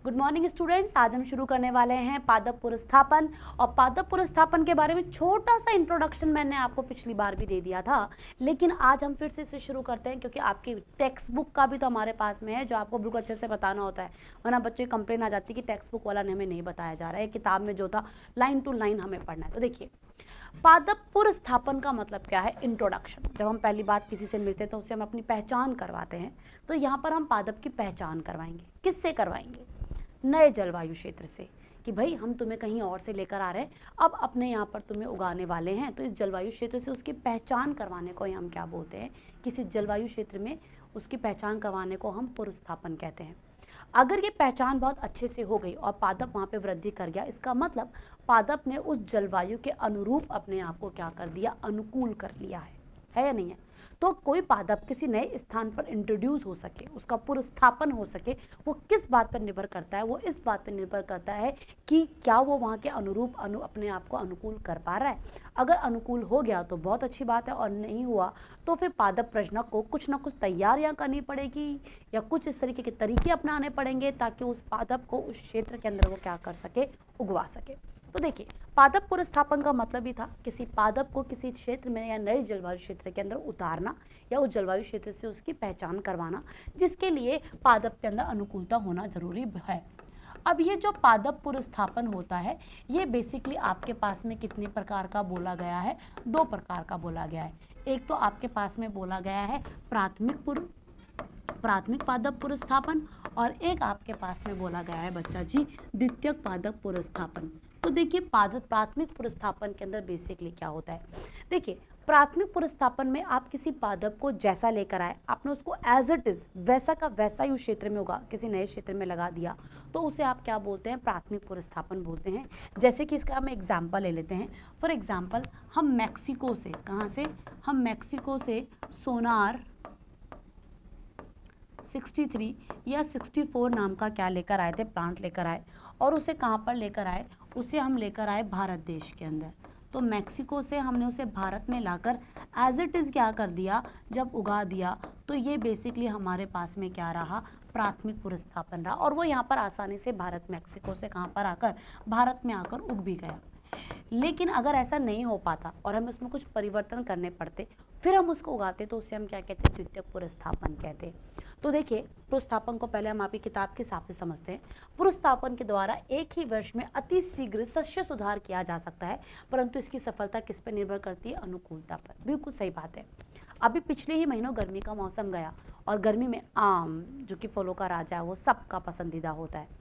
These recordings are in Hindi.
Good morning students. आज हम शुरू करने वाले हैं पादप पुनर्स्थापन। और पादप पुनर्स्थापन के बारे में छोटा सा इंट्रोडक्शन मैंने आपको पिछली बार भी दे दिया था, लेकिन आज हम फिर से इसे शुरू करते हैं क्योंकि आपकी टेक्स्ट बुक का भी तो हमारे पास में है जो आपको बिल्कुल अच्छे से बताना होता है, वरना बच्चों की कंप्लेन आ जाती है कि टेक्स्ट बुक वाला ने हमें नहीं बताया जा रहा है, किताब में जो था लाइन टू लाइन हमें पढ़ना है। तो देखिए, पादप पुनर्स्थापन का मतलब क्या है। इंट्रोडक्शन, जब हम पहली बार किसी से मिलते हैं तो उससे हम अपनी पहचान करवाते हैं, तो यहाँ पर हम पादप की पहचान करवाएंगे। किससे करवाएंगे? नए जलवायु क्षेत्र से, कि भाई हम तुम्हें कहीं और से लेकर आ रहे हैं, अब अपने यहाँ पर तुम्हें उगाने वाले हैं, तो इस जलवायु क्षेत्र से उसकी पहचान करवाने को हम क्या बोलते हैं, किसी जलवायु क्षेत्र में उसकी पहचान करवाने को हम पुनर्स्थापन कहते हैं। अगर ये पहचान बहुत अच्छे से हो गई और पादप वहाँ पे वृद्धि कर गया, इसका मतलब पादप ने उस जलवायु के अनुरूप अपने आप को क्या कर दिया, अनुकूल कर लिया है या नहीं है। तो कोई पादप किसी नए स्थान पर इंट्रोड्यूस हो सके, उसका पुनर्स्थापन हो सके, वो किस बात पर निर्भर करता है, वो इस बात पर निर्भर करता है कि क्या वो वहाँ के अनुरूप अपने आप को अनुकूल कर पा रहा है। अगर अनुकूल हो गया तो बहुत अच्छी बात है, और नहीं हुआ तो फिर पादप प्रजनक को कुछ ना कुछ तैयारियां करनी पड़ेगी या कुछ इस तरीके के तरीके अपनाने पड़ेंगे ताकि उस पादप को उस क्षेत्र के अंदर वो क्या कर सके, उगवा सके। तो देखिए, पादप पुनर्स्थापन का मतलब ही था किसी पादप को किसी क्षेत्र में या नए जलवायु क्षेत्र के अंदर उतारना या उस जलवायु क्षेत्र से उसकी पहचान करवाना, जिसके लिए पादप के अंदर अनुकूलता होना जरूरी है। अब ये जो पादप पुनर्स्थापन होता है, ये बेसिकली आपके पास में कितने प्रकार का बोला गया है? 2 प्रकार का बोला गया है। एक तो आपके पास में बोला गया है प्राथमिक पादप पुनर्स्थापन, और एक आपके पास में बोला गया है बच्चा जी द्वितीयक पादप पुनर्स्थापन। तो देखिए, प्राथमिक पुनर्स्थापन के अंदर बेसिकली क्या होता है। देखिए, प्राथमिक पुनर्स्थापन में आप किसी पादप को जैसा लेकर आए, आपने उसको एज इट इज वैसा का वैसा ही उस क्षेत्र में उगा, किसी नए क्षेत्र में लगा दिया, तो उसे आप क्या बोलते हैं? प्राथमिक पुनर्स्थापन बोलते हैं। जैसे कि इसका हम एग्जाम्पल ले लेते हैं। फॉर एग्जाम्पल, हम मैक्सिको से, कहाँ से? हम मैक्सिको से सोनार 63 या 64 नाम का क्या लेकर आए थे, प्लांट लेकर आए, और उसे कहाँ पर लेकर आए? उसे हम लेकर आए भारत देश के अंदर। तो मैक्सिको से हमने उसे भारत में लाकर एज इट इज़ क्या कर दिया, जब उगा दिया, तो ये बेसिकली हमारे पास में क्या रहा? प्राथमिक पुनर्स्थापन रहा, और वो यहाँ पर आसानी से भारत मैक्सिको से कहाँ पर आकर, भारत में आकर उग भी गया। लेकिन अगर ऐसा नहीं हो पाता और हमें उसमें कुछ परिवर्तन करने पड़ते, फिर हम उसको उगाते, तो उसे हम क्या कहते हैं? द्वितीयक पुनर्स्थापन कहते हैं। तो देखिए, पुनर्स्थापन को पहले हम आपकी किताब के हिसाब से समझते हैं। पुनर्स्थापन के द्वारा एक ही वर्ष में अति शीघ्र शस्य सुधार किया जा सकता है, परंतु इसकी सफलता किस पर निर्भर करती है? अनुकूलता पर। बिल्कुल सही बात है। अभी पिछले ही महीनों गर्मी का मौसम गया, और गर्मी में आम, जो कि फलों का राजा है, वो सबका पसंदीदा होता है।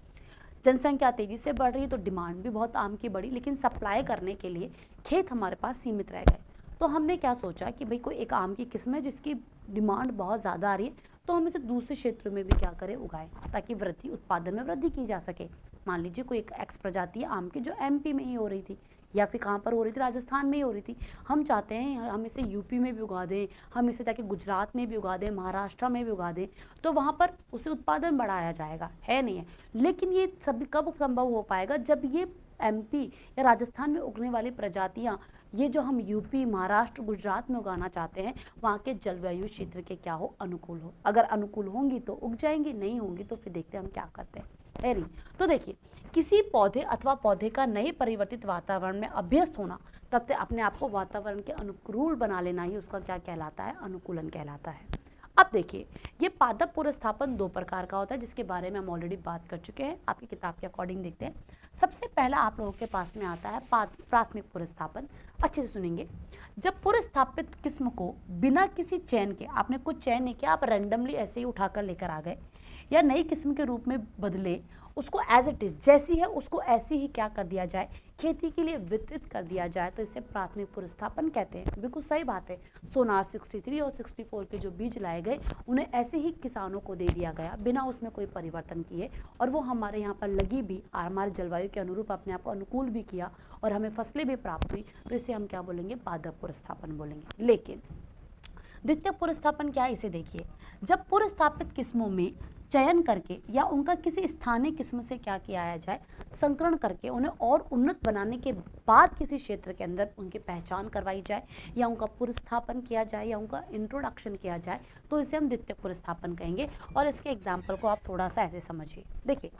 जनसंख्या तेजी से बढ़ रही है, तो डिमांड भी बहुत आम की बढ़ी, लेकिन सप्लाई करने के लिए खेत हमारे पास सीमित रह गए। तो हमने क्या सोचा कि भाई कोई एक आम की किस्म है जिसकी डिमांड बहुत ज़्यादा आ रही है, तो हम इसे दूसरे क्षेत्रों में भी क्या करें, उगाएं, ताकि उत्पादन में वृद्धि की जा सके। मान लीजिए कोई एक एक्स प्रजाति है आम की जो एमपी में ही हो रही थी, या फिर कहाँ पर हो रही थी, राजस्थान में ही हो रही थी। हम चाहते हैं हम इसे यूपी में भी उगा दें, हम इसे जाके गुजरात में भी उगा दें, महाराष्ट्र में भी उगा दें, तो वहाँ पर उसे उत्पादन बढ़ाया जाएगा, है नहीं है। लेकिन ये सभी कब संभव हो पाएगा? जब ये एमपी या राजस्थान में उगने वाली प्रजातियाँ, ये जो हम यूपी, महाराष्ट्र, गुजरात में उगाना चाहते हैं, वहाँ के जलवायु क्षेत्र के क्या हो, अनुकूल हो। अगर अनुकूल होंगी तो उग जाएंगी, नहीं होंगी तो फिर देखते हैं हम क्या करते हैं, है नहीं। तो देखिए, किसी पौधे अथवा पौधे का नए परिवर्तित वातावरण में अभ्यस्त होना, तब तक अपने आप को वातावरण के अनुकूल बना लेना ही उसका क्या कहलाता है? अनुकूलन कहलाता है। अब देखिए, ये पादप पुनर्स्थापन 2 प्रकार का होता है, जिसके बारे में हम ऑलरेडी बात कर चुके हैं। आपकी किताब के अकॉर्डिंग देखते हैं। सबसे पहला आप लोगों के पास में आता है प्राथमिक पुनर्स्थापन। अच्छे से सुनेंगे। जब पुनर्स्थापित किस्म को बिना किसी चयन के, आपने कुछ चयन नहीं किया, आप रैंडमली ऐसे ही उठाकर लेकर आ गए, या नई किस्म के रूप में बदले, उसको एज इट इज जैसी है उसको ऐसी ही क्या कर दिया जाए, खेती के लिए वितरित कर दिया जाए, तो इसे प्राथमिक पुनर्स्थापन कहते हैं। बिल्कुल सही बात है। सोनार 63 और 64 के जो बीज लाए गए, उन्हें ऐसे ही किसानों को दे दिया गया बिना उसमें कोई परिवर्तन किए, और वो हमारे यहाँ पर लगी भी, हमारे जलवायु के अनुरूप अपने आप को अनुकूल भी किया, और हमें फसलें भी प्राप्त हुई, तो इसे हम क्या बोलेंगे? पादप पुनर्स्थापन बोलेंगे। लेकिन द्वितीयक पुनर्स्थापन क्या है इसे देखिए। जब पुनर्स्थापित किस्मों में चयन करके या उनका किसी स्थानीय किस्म से क्या किया जाए, संकरण करके उन्हें और उन्नत बनाने के बाद किसी क्षेत्र के अंदर उनकी पहचान करवाई जाए या उनका पुनर्स्थापन किया जाए या उनका इंट्रोडक्शन किया जाए, तो इसे हम द्वितीयक पुनर्स्थापन कहेंगे। और इसके एग्जाम्पल को आप थोड़ा सा ऐसे समझिए। देखिए,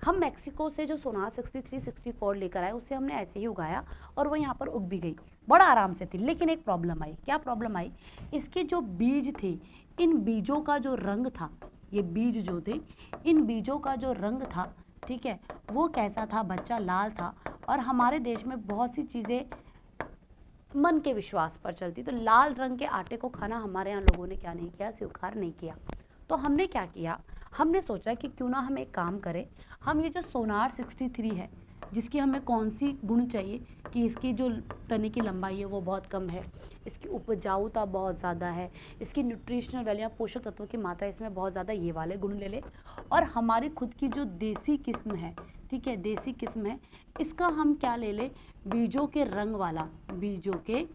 हम मैक्सिको से जो सोनार 63-64 लेकर आए उसे हमने ऐसे ही उगाया और वो यहाँ पर उग भी गई बड़ा आराम से थी। लेकिन एक प्रॉब्लम आई। क्या प्रॉब्लम आई? इसके जो बीज थे, इन बीजों का जो रंग था, ये बीज जो थे, इन बीजों का जो रंग था, ठीक है, वो कैसा था बच्चा? लाल था। और हमारे देश में बहुत सी चीज़ें मन के विश्वास पर चलती, तो लाल रंग के आटे को खाना हमारे यहाँ लोगों ने क्या नहीं किया? स्वीकार नहीं किया। तो हमने क्या किया? हमने सोचा कि क्यों ना हम एक काम करें, हम ये जो सोनार 63 है, जिसकी हमें कौन सी गुण चाहिए कि इसकी जो तने की लंबाई है वो बहुत कम है, इसकी उपजाऊता बहुत ज़्यादा है, इसकी न्यूट्रिशनल वैल्यू या पोषक तत्वों की मात्रा इसमें बहुत ज़्यादा, ये वाले गुण ले ले। और हमारी खुद की जो देसी किस्म है, ठीक है, देसी किस्म है, इसका हम क्या ले ले? बीजों के रंग वाला, बीजों के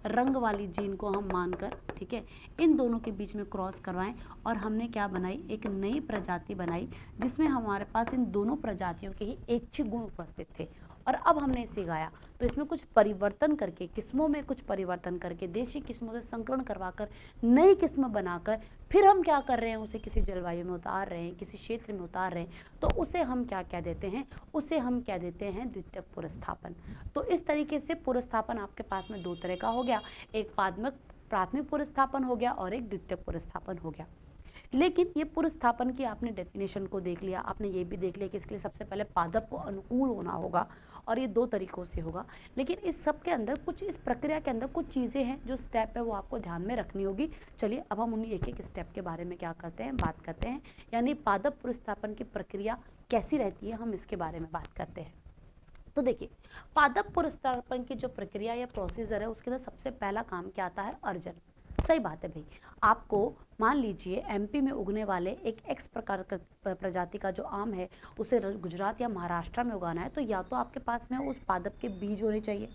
रंग वाली जीन को हम मानकर, ठीक है, इन दोनों के बीच में क्रॉस करवाएं। और हमने क्या बनाई? एक नई प्रजाति बनाई जिसमें हमारे पास इन दोनों प्रजातियों के ही ऐच्छिक गुण उपस्थित थे। और अब हमने इसे गाया तो इसमें कुछ परिवर्तन करके, किस्मों में कुछ परिवर्तन करके, देशी किस्मों से संकरण करवाकर नई किस्म बनाकर फिर हम क्या कर रहे हैं? उसे किसी जलवायु में उतार रहे हैं, किसी क्षेत्र में उतार रहे हैं। तो उसे हम क्या कह देते हैं? उसे हम कह देते हैं द्वितीयक पुनर्स्थापन। तो इस तरीके से पुनर्स्थापन आपके पास में दो तरह का हो गया, एक प्राथमिक पुनर्स्थापन हो गया और एक द्वितीयक पुनर्स्थापन हो गया। लेकिन ये पुनर्स्थापन की आपने डेफिनेशन को देख लिया, आपने ये भी देख लिया कि इसके लिए सबसे पहले पादप को अनुकूल होना होगा और ये दो तरीकों से होगा। लेकिन इस सब के अंदर कुछ, इस प्रक्रिया के अंदर कुछ चीज़ें हैं जो स्टेप है वो आपको ध्यान में रखनी होगी। चलिए अब हम उन्हीं एक एक स्टेप के बारे में क्या करते हैं? बात करते हैं। यानी पादप पुनर्स्थापन की प्रक्रिया कैसी रहती है, हम इसके बारे में बात करते हैं। तो देखिए, पादप पुनर्स्थापन की जो प्रक्रिया या प्रोसीजर है उसके अंदर सबसे पहला काम क्या आता है? अर्जन। सही बात है भाई। आपको मान लीजिए एमपी में उगने वाले एक एक्स प्रकार प्रजाति का जो आम है उसे गुजरात या महाराष्ट्र में उगाना है, तो या तो आपके पास में उस पादप के बीज होने चाहिए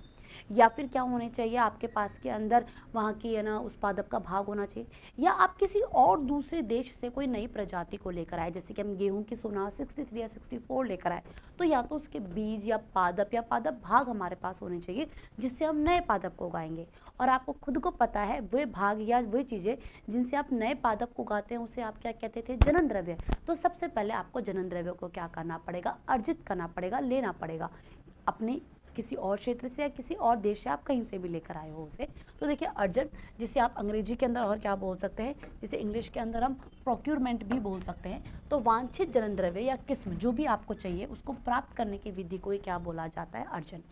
या फिर क्या होने चाहिए? आपके पास के अंदर वहाँ की है ना उस पादप का भाग होना चाहिए। या आप किसी और दूसरे देश से कोई नई प्रजाति को लेकर आए, जैसे कि हम गेहूं की सोनार 63 या 64 लेकर आए, तो या तो उसके बीज या पादप भाग हमारे पास होने चाहिए जिससे हम नए पादप को उगाएंगे। और आपको खुद को पता है वे भाग या वे चीज़ें जिनसे आप नए पादप को उगाते हैं उसे आप क्या कहते थे? जनन द्रव्य। तो सबसे पहले आपको जनन द्रव्य को क्या करना पड़ेगा? अर्जित करना पड़ेगा, लेना पड़ेगा अपने किसी और क्षेत्र से या किसी और देश से, आप कहीं से भी लेकर आए हो उसे। तो देखिए, अर्जन, जिसे आप अंग्रेजी के अंदर और क्या बोल सकते हैं, जिसे इंग्लिश के अंदर हम प्रोक्यूरमेंट भी बोल सकते हैं। तो वांछित जनन द्रव्य या किस्म जो भी आपको चाहिए उसको प्राप्त करने की विधि को ही क्या बोला जाता है? अर्जन।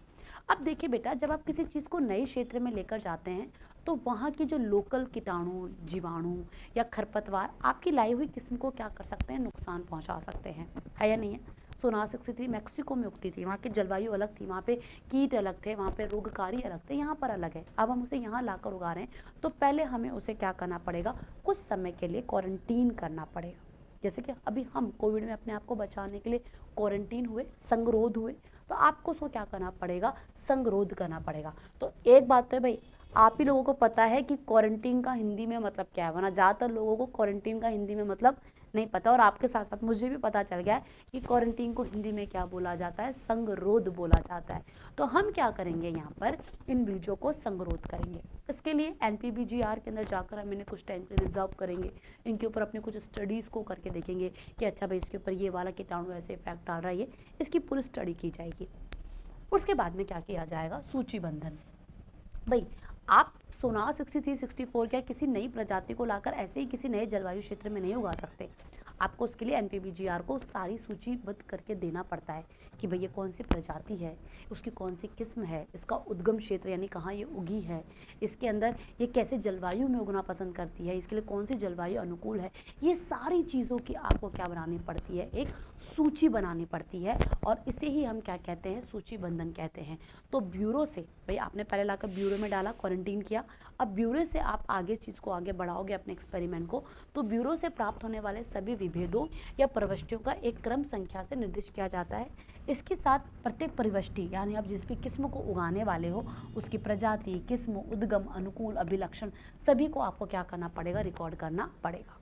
अब देखिए बेटा, जब आप किसी चीज़ को नए क्षेत्र में लेकर जाते हैं तो वहाँ की जो लोकल कीटाणु, जीवाणु या खरपतवार आपकी लाई हुई किस्म को क्या कर सकते हैं? नुकसान पहुँचा सकते हैं, है या नहीं है? सोनार 63 मैक्सिको में उगती थी, वहाँ की जलवायु अलग थी, वहाँ पे कीट अलग थे, वहाँ पे रोगकारी अलग थे, यहाँ पर अलग है। अब हम उसे यहाँ लाकर उगा रहे हैं तो पहले हमें उसे क्या करना पड़ेगा? कुछ समय के लिए क्वारंटीन करना पड़ेगा। जैसे कि अभी हम कोविड में अपने आप को बचाने के लिए क्वारंटीन हुए, संगरोध हुए, तो आपको उसको क्या करना पड़ेगा? संगरोध करना पड़ेगा। तो एक बात तो है भाई, आप ही लोगों को पता है कि क्वारंटीन का हिंदी में मतलब क्या है, वरना ज़्यादातर लोगों को क्वारंटीन का हिंदी में मतलब नहीं पता। और आपके साथ साथ मुझे भी पता चल गया है कि क्वारंटीन को हिंदी में क्या बोला जाता है? संगरोध बोला जाता है। तो हम क्या करेंगे? यहाँ पर इन बीजों को संगरोध करेंगे। इसके लिए NPBGR के अंदर जाकर हम इन्हें कुछ टाइम के लिए रिजर्व करेंगे, इनके ऊपर अपने कुछ स्टडीज़ को करके देखेंगे कि अच्छा भाई इसके ऊपर ये वाला कीटाणु ऐसे इफेक्ट डाल रहा है, इसकी पूरी स्टडी की जाएगी। उसके बाद में क्या किया जाएगा? सूचीबंधन। भाई आप सोनार 63, 64 क्या किसी नई प्रजाति को लाकर ऐसे ही किसी नए जलवायु क्षेत्र में नहीं उगा सकते। आपको उसके लिए NPBGR को सारी सूचीबद्ध करके देना पड़ता है कि भाई ये कौन सी प्रजाति है, उसकी कौन सी किस्म है, इसका उद्गम क्षेत्र यानी कहाँ ये उगी है, इसके अंदर ये कैसे जलवायु में उगना पसंद करती है, इसके लिए कौन सी जलवायु अनुकूल है। ये सारी चीज़ों की आपको क्या बनानी पड़ती है? एक सूची बनानी पड़ती है और इसे ही हम क्या कहते हैं? सूचीबंधन कहते हैं। तो ब्यूरो से, भाई आपने पहले लाकर ब्यूरो में डाला, क्वारंटीन किया, अब ब्यूरो से आप आगे चीज़ को आगे बढ़ाओगे अपने एक्सपेरिमेंट को, तो ब्यूरो से प्राप्त होने वाले सभी विभेदों या प्रविष्टियों का एक क्रम संख्या से निर्दिष्ट किया जाता है। इसके साथ प्रत्येक परिवष्टि यानी आप जिस भी किस्म को उगाने वाले हो उसकी प्रजाति, किस्म, उद्गम, अनुकूल, अभिलक्षण सभी को आपको क्या करना पड़ेगा, रिकॉर्ड करना पड़ेगा।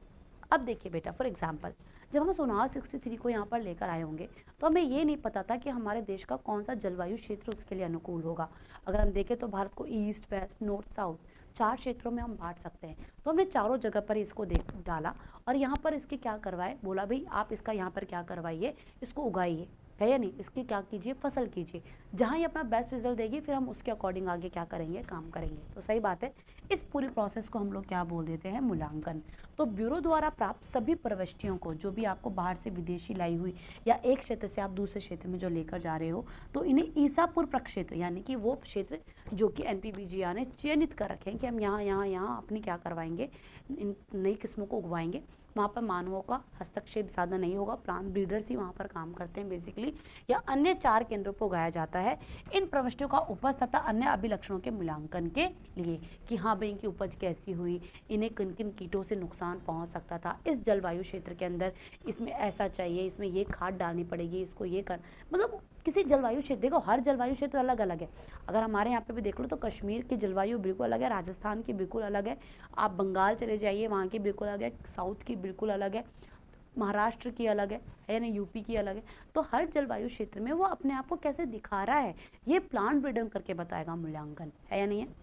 अब देखिए बेटा, फॉर एग्जाम्पल जब हम सोनार 63 को यहाँ पर लेकर आए होंगे तो हमें ये नहीं पता था कि हमारे देश का कौन सा जलवायु क्षेत्र उसके लिए अनुकूल होगा। अगर हम देखें तो भारत को ईस्ट, वेस्ट, नॉर्थ, साउथ 4 क्षेत्रों में हम बांट सकते हैं। तो हमने चारों जगह पर इसको देख डाला और यहाँ पर इसके क्या करवाए, बोला भाई आप इसका यहाँ पर क्या करवाइए, इसको उगाइए, है या नहीं, इसकी क्या कीजिए, फसल कीजिए। जहाँ ये अपना बेस्ट रिजल्ट देगी फिर हम उसके अकॉर्डिंग आगे क्या करेंगे, काम करेंगे। तो सही बात है, इस पूरी प्रोसेस को हम लोग क्या बोल देते हैं, मूल्यांकन। तो ब्यूरो द्वारा प्राप्त सभी प्रविष्टियों को जो भी आपको बाहर से विदेशी लाई हुई या एक क्षेत्र से आप दूसरे क्षेत्र में जो लेकर जा रहे हो, तो इन्हें ईसापुर प्रक्षेत्र यानी कि वो क्षेत्र जो कि NPVGR ने चयनित कर रखे हैं कि हम यहाँ अपनी क्या करवाएंगे, इन नई किस्मों को उगवाएंगे। वहाँ पर मानवों का हस्तक्षेप ज़्यादा नहीं होगा, प्लांट ब्रीडर्स ही वहाँ पर काम करते हैं बेसिकली, या अन्य 4 केंद्रों पर उगाया जाता है इन प्रविष्टियों का उपज तथा अन्य अभिलक्षणों के मूल्यांकन के लिए कि हाँ भाई इनकी उपज कैसी हुई, इन्हें किन किन कीटों से नुकसान पहुँच सकता था, इस जलवायु क्षेत्र के अंदर इसमें ऐसा चाहिए, इसमें ये खाद डालनी पड़ेगी, इसको ये कर, मतलब किसी जलवायु क्षेत्र, देखो हर जलवायु क्षेत्र अलग अलग है। अगर हमारे यहाँ पे भी देख लो तो कश्मीर की जलवायु बिल्कुल अलग है, राजस्थान की बिल्कुल अलग है, आप बंगाल चले जाइए वहाँ की बिल्कुल अलग है, साउथ की बिल्कुल अलग है, महाराष्ट्र की अलग है ना, यूपी की अलग है। तो हर जलवायु क्षेत्र में वो अपने आप को कैसे दिखा रहा है ये प्लांट ब्रीडर करके बताएगा, मूल्यांकन है या नहीं है।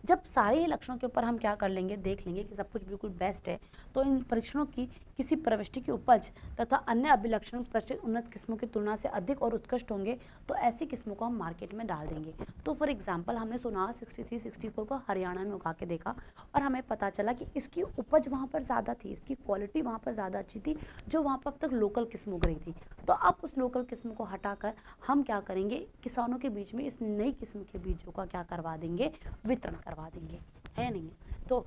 जब सारे ही लक्षणों के ऊपर हम क्या कर लेंगे, देख लेंगे कि सब कुछ बिल्कुल बेस्ट है, तो इन परीक्षणों की किसी प्रविष्टि की उपज तथा अन्य अभिलक्षण प्रचलित उन्नत किस्मों की तुलना से अधिक और उत्कृष्ट होंगे तो ऐसी किस्मों को हम मार्केट में डाल देंगे। तो फॉर एग्जांपल हमने सोनार 63, 64 को हरियाणा में उगा के देखा और हमें पता चला कि इसकी उपज वहाँ पर ज़्यादा थी, इसकी क्वालिटी वहाँ पर ज़्यादा अच्छी थी जो वहाँ पर अब तक लोकल किस्म उग रही थी। तो अब उस लोकल किस्म को हटाकर हम क्या करेंगे, किसानों के बीच में इस नई किस्म के बीजों का क्या करवा देंगे, वितरण करवा देंगे, है नहीं। तो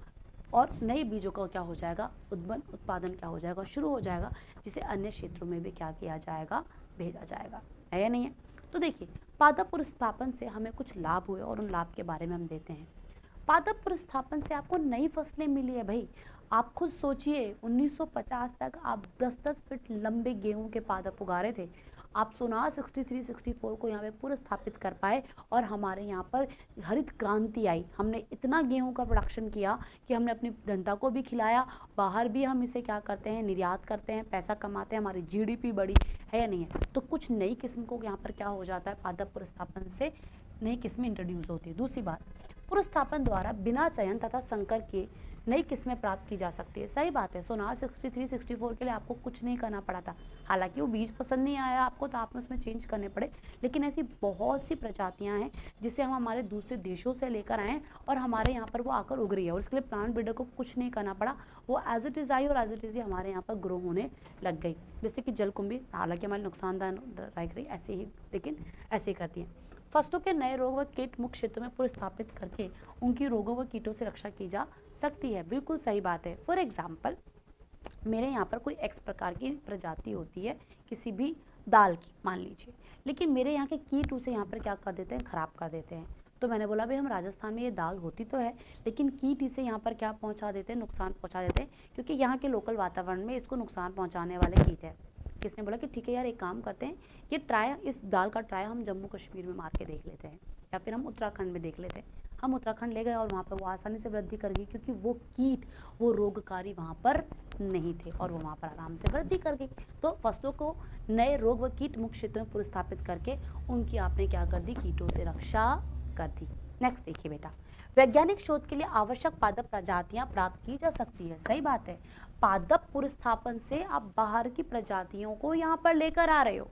और नए बीजों का क्या हो जाएगा, उत्पादन क्या हो जाएगा, शुरू हो जाएगा, जिसे अन्य क्षेत्रों में भी क्या किया जाएगा, भेजा जाएगा, है या नहीं है। तो देखिए पादप पुनर्स्थापन से हमें कुछ लाभ हुए और उन लाभ के बारे में हम देते हैं। पादप पुनर्स्थापन से आपको नई फसलें मिली है भाई। आप खुद सोचिए 1950 तक आप 10-10 फीट लंबे गेहूं के पादप उगा रहे थे, आप सोनार 63, 64 को यहाँ पे पुनर्स्थापित कर पाए और हमारे यहाँ पर हरित क्रांति आई। हमने इतना गेहूं का प्रोडक्शन किया कि हमने अपनी जनता को भी खिलाया, बाहर भी हम इसे क्या करते हैं, निर्यात करते हैं, पैसा कमाते हैं, हमारी GDP बढ़ी, है या नहीं है। तो कुछ नई किस्म को यहाँ पर क्या हो जाता है, पादप पुनर्स्थापन से नई किस्में इंट्रोड्यूस होती है। दूसरी बात, पुनर्स्थापन द्वारा बिना चयन तथा संकर के नई किस्में प्राप्त की जा सकती है। सही बात है, सोनार 63, 64 के लिए आपको कुछ नहीं करना पड़ा था, हालांकि वो बीज पसंद नहीं आया आपको तो आपने उसमें चेंज करने पड़े, लेकिन ऐसी बहुत सी प्रजातियां हैं जिसे हम हमारे दूसरे देशों से लेकर आए और हमारे यहाँ पर वो आकर उग रही है और इसके लिए प्लांट ब्रीडर को कुछ नहीं करना पड़ा, वो एज इट इज़ आई और एज इट इज़ ही हमारे यहाँ पर ग्रो होने लग गई। जैसे कि जलकुंभी, हालांकि हमारे नुकसानदायक रही ऐसे ही, लेकिन ऐसे ही करती हैं। फसलों के नए रोग व कीट मुक्त क्षेत्रों में पुनर्स्थापित करके उनकी रोगों व कीटों से रक्षा की जा सकती है। बिल्कुल सही बात है। फॉर एग्जाम्पल मेरे यहाँ पर कोई एक्स प्रकार की प्रजाति होती है किसी भी दाल की, मान लीजिए, लेकिन मेरे यहाँ के कीट उसे यहाँ पर क्या कर देते हैं, खराब कर देते हैं। तो मैंने बोला भाई हम राजस्थान में ये दाल होती तो है लेकिन कीट इसे यहाँ पर क्या पहुँचा देते हैं, नुकसान पहुँचा देते हैं, क्योंकि यहाँ के लोकल वातावरण में इसको नुकसान पहुँचाने वाले कीट है। किसने बोला कि ठीक है यार एक काम करते हैं, ये ट्राई, इस दाल का ट्राई हम जम्मू कश्मीर में मार के देख लेते हैं या फिर हम उत्तराखंड में देख लेते हैं। हम उत्तराखंड ले गए और वहाँ पर वो आसानी से वृद्धि कर गई क्योंकि वो कीट, वो रोगकारी वहाँ पर नहीं थे और वो वहाँ पर आराम से वृद्धि कर गई। तो फसलों को नए रोग व कीट मुक्त क्षेत्रों में पुनर्स्थापित करके उनकी आपने क्या कर दी, कीटों से रक्षा कर दी। नेक्स्ट देखिए बेटा, वैज्ञानिक शोध के लिए आवश्यक पादप प्रजातियां प्राप्त की जा सकती है। सही बात है, पादप पुनर्स्थापन से आप बाहर की प्रजातियों को यहाँ पर लेकर आ रहे हो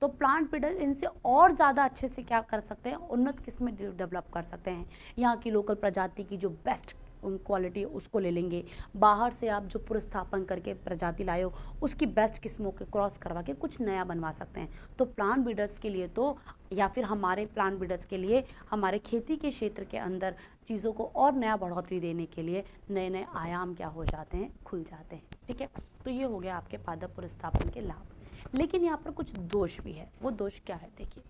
तो प्लांट ब्रीडर इनसे और ज़्यादा अच्छे से क्या कर सकते हैं, उन्नत किस्में डेवलप कर सकते हैं। यहाँ की लोकल प्रजाति की जो बेस्ट क्वालिटी उसको ले लेंगे, बाहर से आप जो पुनर्स्थापन करके प्रजाति लाए हो उसकी बेस्ट किस्मों के क्रॉस करवा के कुछ नया बनवा सकते हैं। तो प्लांट ब्रीडर्स के लिए तो, या फिर हमारे प्लांट ब्रीडर्स के लिए हमारे खेती के क्षेत्र के अंदर चीज़ों को और नया बढ़ोतरी देने के लिए नए नए आयाम क्या हो जाते हैं, खुल जाते हैं। ठीक है, तो ये हो गया आपके पादप पुनर्स्थापन के लाभ। लेकिन यहाँ पर कुछ दोष भी है। वो दोष क्या है, देखिए,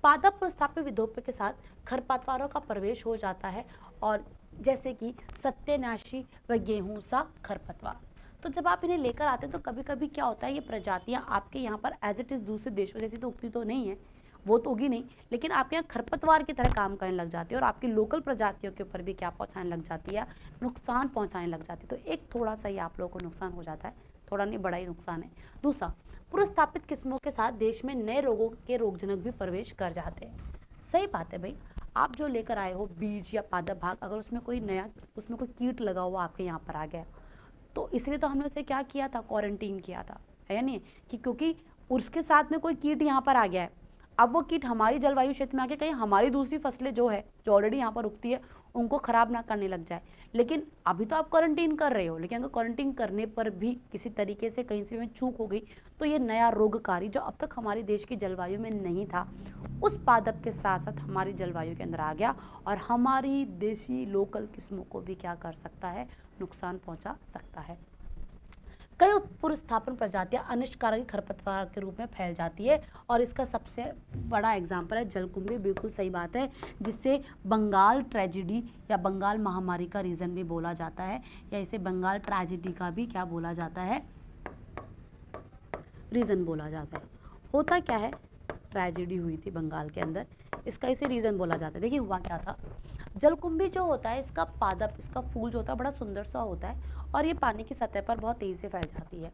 पादप पुनर्स्थापन विधियों के साथ खरपतवारों का प्रवेश हो जाता है, और जैसे कि सत्यानाशी व गेहूं सा खरपतवार। तो जब आप इन्हें लेकर आते हैं तो कभी कभी क्या होता है, ये प्रजातियां आपके यहाँ पर एज इट इज़ दूसरे देशों जैसी तो उगती तो नहीं है, वो तो उगी नहीं, लेकिन आपके यहाँ खरपतवार की तरह काम करने लग जाती है और आपकी लोकल प्रजातियों के ऊपर भी क्या पहुँचाने लग जाती है, नुकसान पहुँचाने लग जाती है। तो एक थोड़ा सा ही आप लोगों को नुकसान हो जाता है, थोड़ा नहीं बड़ा ही नुकसान है। दूसरा, पुनर्स्थापित किस्मों के साथ देश में नए रोगों के रोगजनक भी प्रवेश कर जाते हैं। सही बात है भाई, आप जो लेकर आए हो बीज या पादप भाग, अगर उसमें कोई नया, उसमें कोई कीट लगा हुआ आपके यहाँ पर आ गया, तो इसलिए तो हमने उसे क्या किया था, क्वारंटीन किया था, है या नहीं, कि क्योंकि उसके साथ में कोई कीट यहाँ पर आ गया है, अब वो कीट हमारी जलवायु क्षेत्र में आके कहीं हमारी दूसरी फसलें जो है, जो ऑलरेडी यहाँ पर उगती है, उनको खराब ना करने लग जाए। लेकिन अभी तो आप क्वारंटीन कर रहे हो, लेकिन अगर क्वारंटीन करने पर भी किसी तरीके से कहीं से में चूक हो गई, तो ये नया रोगकारी जो अब तक हमारे देश की जलवायु में नहीं था, उस पादप के साथ साथ हमारी जलवायु के अंदर आ गया और हमारी देशी लोकल किस्मों को भी क्या कर सकता है, नुकसान पहुंचा सकता है। कई पुनर्स्थापन प्रजातियां अनिष्टकारक खरपतवार के रूप में फैल जाती है और इसका सबसे बड़ा एग्जाम्पल है जलकुंभी। बिल्कुल सही बात है, जिससे बंगाल ट्रेजिडी या बंगाल महामारी का रीज़न भी बोला जाता है, या इसे बंगाल ट्रेजिडी का भी क्या बोला जाता है, रीज़न बोला जाता है। होता क्या है, ट्रेजिडी हुई थी बंगाल के अंदर, इसका इसे रीज़न बोला जाता है। देखिए हुआ क्या था, जलकुंभी जो होता है, इसका पादप, इसका फूल जो होता है बड़ा सुंदर सा होता है और ये पानी की सतह पर बहुत तेज़ी से फैल जाती है।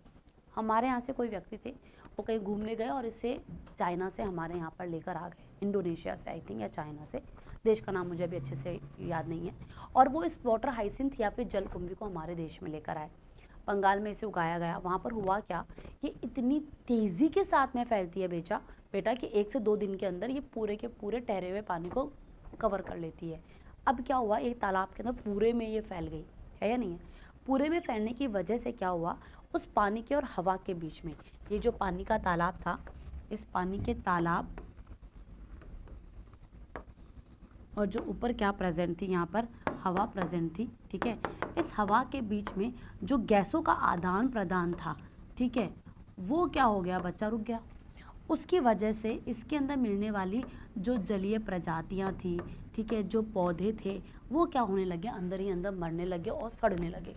हमारे यहाँ से कोई व्यक्ति थे, वो कहीं घूमने गए और इसे चाइना से हमारे यहाँ पर लेकर आ गए, इंडोनेशिया से आई थिंक, या चाइना से, देश का नाम मुझे अभी अच्छे से याद नहीं है, और वो इस वाटर हाइसिंथ या फिर जलकुंभी को हमारे देश में लेकर आए। बंगाल में इसे उगाया गया। वहाँ पर हुआ क्या, ये इतनी तेज़ी के साथ में फैलती है बेटा कि 1 से 2 दिन के अंदर ये पूरे के पूरे ठहरे हुए पानी को कवर कर लेती है। अब क्या हुआ, एक तालाब के अंदर पूरे में ये फैल गई, है या नहीं है। पूरे में फैलने की वजह से क्या हुआ, उस पानी के और हवा के बीच में, ये जो पानी का तालाब था, इस पानी के तालाब और जो ऊपर क्या प्रेजेंट थी, यहाँ पर हवा प्रेजेंट थी, ठीक है। इस हवा के बीच में जो गैसों का आदान प्रदान था, ठीक है, वो क्या हो गया बच्चा, रुक गया। उसकी वजह से इसके अंदर मिलने वाली जो जलीय प्रजातियां थी, ठीक है, जो पौधे थे, वो क्या होने लगे, अंदर ही अंदर मरने लगे और सड़ने लगे।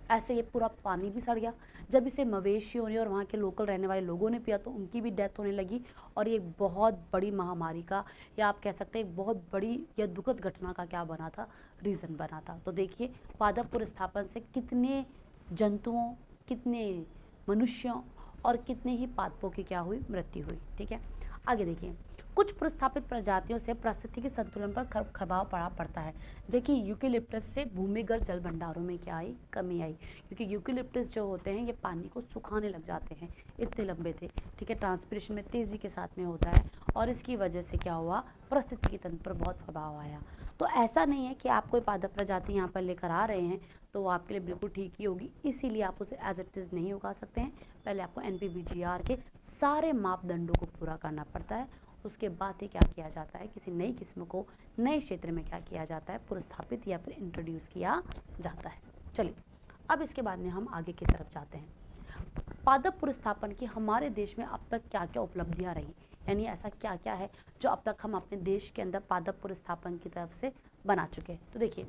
ऐसे ये पूरा पानी भी सड़ गया। जब इसे मवेशियों ने और वहाँ के लोकल रहने वाले लोगों ने पिया तो उनकी भी डेथ होने लगी और ये बहुत बड़ी महामारी का, या आप कह सकते हैं एक बहुत बड़ी या दुखद घटना का क्या बना था, रीज़न बना था। तो देखिए पादप पुनर्स्थापन से कितने जंतुओं, कितने मनुष्यों और कितने ही पादपों की क्या हुई, मृत्यु हुई। ठीक है, आगे देखिए, कुछ प्रस्थापित प्रजातियों से पारिस्थितिकी संतुलन पर प्रभाव पड़ता है। देखिए यूकेलिप्टस से भूमिगत जल भंडारों में क्या आई, कमी आई, क्योंकि यूकेलिप्टस जो होते हैं ये पानी को सुखाने लग जाते हैं, इतने लंबे थे, ठीक है, ट्रांसपिरेशन में तेज़ी के साथ में होता है और इसकी वजह से क्या हुआ, पारिस्थितिकी तंत्र पर बहुत प्रभाव आया। तो ऐसा नहीं है कि आप कोई पादप प्रजाति यहाँ पर लेकर आ रहे हैं तो वो आपके लिए बिल्कुल ठीक ही होगी, इसीलिए आप उसे एज इट इज़ नहीं उगा सकते हैं। पहले आपको NPVGR के सारे मापदंडों को पूरा करना पड़ता है, उसके बाद ही क्या किया जाता है, किसी नई किस्म को नए क्षेत्र में क्या किया जाता है, पुनर्स्थापित या फिर इंट्रोड्यूस किया जाता है। चलिए अब इसके बाद में हम आगे की तरफ जाते हैं। पादप पुनर्स्थापन की हमारे देश में अब तक क्या क्या उपलब्धियां रही, यानी ऐसा क्या क्या है जो अब तक हम अपने देश के अंदर पादप पुनर्स्थापन की तरफ से बना चुके हैं। तो देखिए,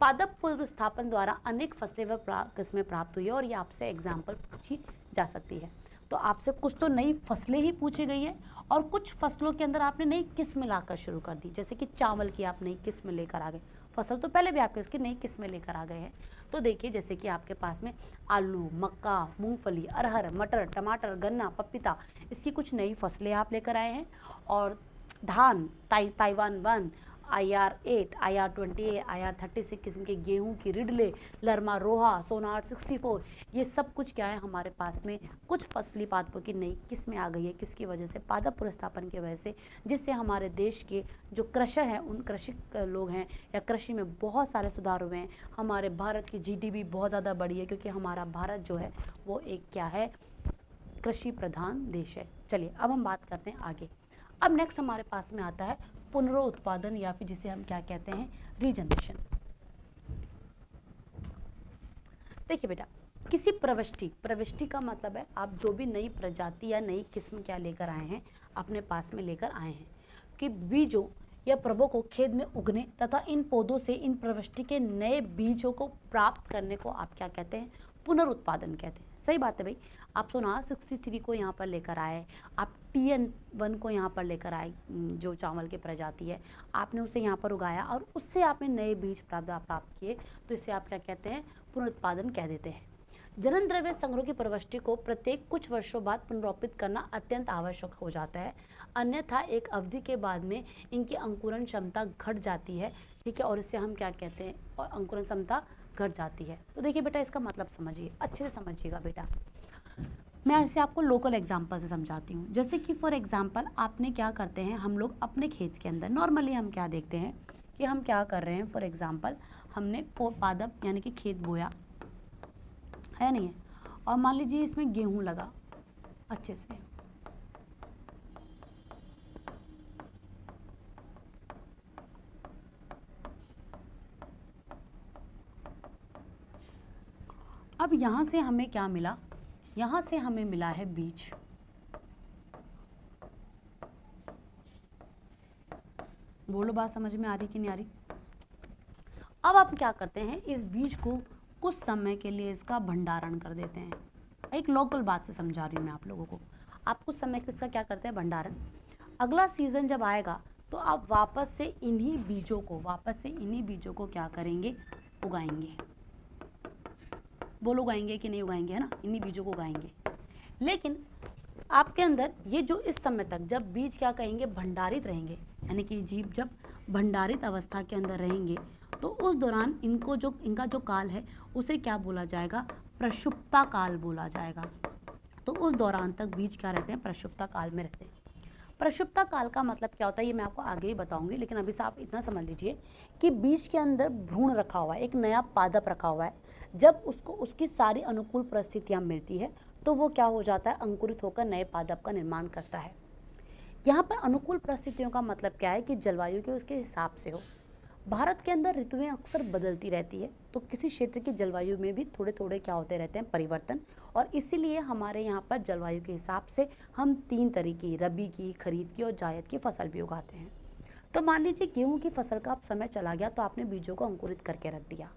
पादप पुनर्स्थापन द्वारा अनेक फसलें व किस्में प्राप्त हुई है और ये आपसे एग्जाम्पल पूछी जा सकती है। तो आपसे कुछ तो नई फसलें ही पूछी गई है और कुछ फसलों के अंदर आपने नई किस्म लाकर शुरू कर दी, जैसे कि चावल की आप नई किस्म लेकर आ गए, फसल तो पहले भी आपके उसकी नई किस्में लेकर आ गए हैं। तो देखिए जैसे कि आपके पास में आलू, मक्का, मूंगफली, अरहर, मटर, टमाटर, गन्ना, पपीता, इसकी कुछ नई फसलें आप लेकर आए हैं। और धान, ताइवान 1, IR8, IR28, IR36 किस्म के गेहूं की रिडले, लरमा रोहा, सोनार 64, ये सब कुछ क्या है हमारे पास में कुछ फसली पादपों की नई किस्में आ गई है। किसकी वजह से, पादप पुनर्स्थापन की वजह से, जिससे हमारे देश के जो कृषक हैं, उन कृषक लोग हैं या कृषि में बहुत सारे सुधार हुए हैं। हमारे भारत की GDP बहुत ज़्यादा बढ़ी है क्योंकि हमारा भारत जो है वो एक क्या है, कृषि प्रधान देश है। चलिए अब हम बात करते हैं आगे। अब नेक्स्ट हमारे पास में आता है पुनरुत्पादन या फिर जिसे हम क्या कहते हैं, रीजनरेशन। देखिए बेटा, किसी प्रविष्टि का मतलब है आप जो भी नई प्रजाति या नई किस्म क्या लेकर आए हैं, अपने पास में लेकर आए हैं, कि बीजों या प्रभों को खेत में उगने तथा इन पौधों से इन प्रविष्टि के नए बीजों को प्राप्त करने को आप क्या कहते हैं, पुनरुत्पादन कहते हैं। सही बात है भाई, आप सोना 63 को यहाँ पर लेकर आए, आप TN1 को यहाँ पर लेकर आए, जो चावल की प्रजाति है, आपने उसे यहाँ पर उगाया और उससे आपने नए बीज प्राप्त किए, तो इसे आप क्या कहते हैं, पुनरुत्पादन कह देते हैं। जनन द्रव्य संग्रह की प्रविष्टि को प्रत्येक कुछ वर्षों बाद पुनरोपित करना अत्यंत आवश्यक हो जाता है, अन्यथा एक अवधि के बाद में इनकी अंकुरण क्षमता घट जाती है, ठीक है, और इसे हम क्या कहते हैं, और अंकुरण क्षमता घट जाती है। तो देखिए बेटा, इसका मतलब समझिए, अच्छे से समझिएगा बेटा। मैं इसे आपको लोकल एग्जांपल से समझाती हूँ। जैसे कि फॉर एग्जांपल आपने क्या करते हैं, हम लोग अपने खेत के अंदर नॉर्मली हम क्या देखते हैं कि हम क्या कर रहे हैं, फॉर एग्जांपल हमने पादप यानी कि खेत बोया है, नहीं है, और मान लीजिए इसमें गेहूँ लगा अच्छे से, अब यहाँ से हमें क्या मिला, यहाँ से हमें मिला है बीज। बोलो बात समझ में आ रही कि नहीं आ रही। अब आप क्या करते हैं, इस बीज को कुछ समय के लिए इसका भंडारण कर देते हैं। एक लोकल बात से समझा रही हूँ मैं आप लोगों को। आप कुछ समय के इसका क्या करते हैं, भंडारण। अगला सीजन जब आएगा तो आप वापस से इन्हीं बीजों को क्या करेंगे, उगाएंगे। बोलो उगाएंगे कि नहीं उगाएंगे, है ना, इन्हीं बीजों को उगाएंगे। लेकिन आपके अंदर ये जो इस समय तक जब बीज क्या कहेंगे, भंडारित रहेंगे, यानी कि जीव जब भंडारित अवस्था के अंदर रहेंगे तो उस दौरान इनका जो काल है उसे क्या बोला जाएगा, प्रक्षुप्ता काल बोला जाएगा। तो उस दौरान तक बीज क्या रहते हैं, प्रक्षुप्ता काल में रहते हैं। प्रक्षुप्ता काल का मतलब क्या होता है ये मैं आपको आगे ही बताऊंगी, लेकिन अभी से आप इतना समझ लीजिए कि बीज के अंदर भ्रूण रखा हुआ है, एक नया पादप रखा हुआ है। जब उसको उसकी सारी अनुकूल परिस्थितियां मिलती है तो वो क्या हो जाता है, अंकुरित होकर नए पादप का निर्माण करता है। यहाँ पर अनुकूल परिस्थितियों का मतलब क्या है कि जलवायु के उसके हिसाब से हो। भारत के अंदर ऋतुएं अक्सर बदलती रहती है, तो किसी क्षेत्र की जलवायु में भी थोड़े थोड़े क्या होते रहते हैं, परिवर्तन। और इसीलिए हमारे यहाँ पर जलवायु के हिसाब से हम 3 तरह की, रबी की, खरीफ की और जायद की फसल भी उगाते हैं। तो मान लीजिए गेहूं की फसल का समय चला गया तो आपने बीजों को अंकुरित करके रख दिया,